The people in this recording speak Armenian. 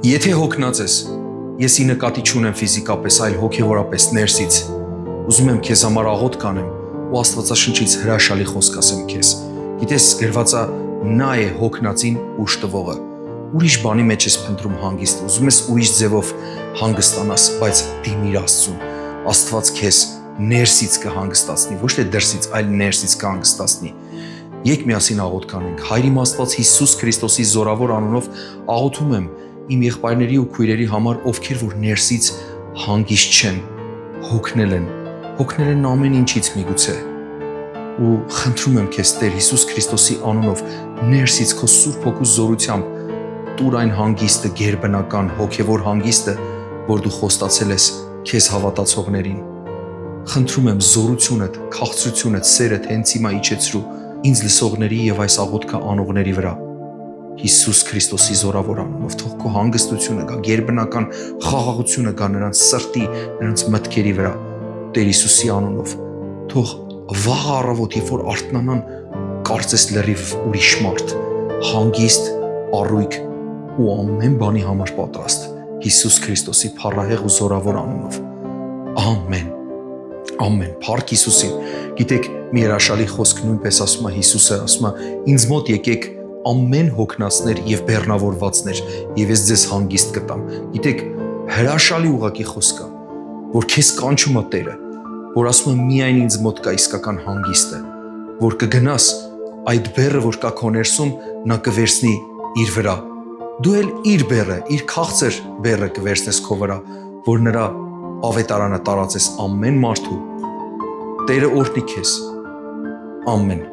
Եթե հոգնած ես, ես ի նկատի չունեմ ֆիզիկապես, այլ հոգևորապես ներսից, ուզում եմ քեզ համար աղոթք կանեմ ու Աստվածաշնչից հրաշալի խոսք ասեմ քեզ։ Գիտես, գրվածա նա է հոգնածին ուժ տվողը։ Ուրիշ բանի մեջ ես փնտրում հանգիստ, ուզում ես ուրիշ ձևով հանգստանաս, բայց դիմիր Աստծուն։ Աստված քեզ ներսից կհանգստացնի, ոչ թե դրսից, այլ ներսից կհանգստացնի։ Եկեք միասին աղոթք անենք։ Հայր իմ Աստված Հիսուս Քրիստոսի զորավոր անունով աղոթում եմ իմ եղբայրների ու քույրերի համար, ովքեր որ ներսից հանգիստ չեն, հոգնել են ամեն ինչից միգուցե։ Ու խնդրում եմ քեզ Տեր Հիսուս Քրիստոսի անունով ներսից քո Սուրբ Հոգու զորությամբ տուր այն հանգիստը, գերբնական հոգևոր հանգիստը, որ դու խոստացել ես քեզ հավատացողներին։ Խնդրում եմ զորությունդ, քաղցրությունդ, սերդ հենց հիմա իջեցրու ինձ լսողների եւ այս աղոթքը անողների վրա։ Հիսուս Քրիստոսի զորավոր անունով թող քո հանգստությունը գա, գերբնական խաղաղությունը գա նրանց սրտի, նրանց մտքերի վրա։ Տեր Հիսուսի անունով թող վաղ առավոտ, երբ որ արթնանան, կարծես լրիվ ուրիշ մարդ, հանգիստ, առույգ ու ամեն բանի համար պատրաստ։ Հիսուս Քրիստոսի փառահեղ ու զորավոր անունով։ Ամեն։ Ամեն։ Փառք Հիսուսին։ Գիտեք, մի հրաշալի խոսք նույնպես ասում է Հիսուսը, ասում է. ինձ մոտ եկեք ամեն հոգնածներ եւ բեռնավորվածներ, եւ ես ձեզ հանգիստ կտամ։ Գիտեք, հրաշալի ուղղակի խոսք է, որ քեզ կանչում է Տերը, որ ասում է միայն ինձ մոտ կա իսկական հանգիստը, որ կգնաս այդ բեռը, որ կա քո ներսում, նա կվերցնի իր վրա։ Դու էլ իր բեռը, իր քաղցր բեռը կվերցնես քո վրա, որ նրա ավետարանը տարածես ամեն մարդու։ Տերը օրհնի քեզ։ Ամեն։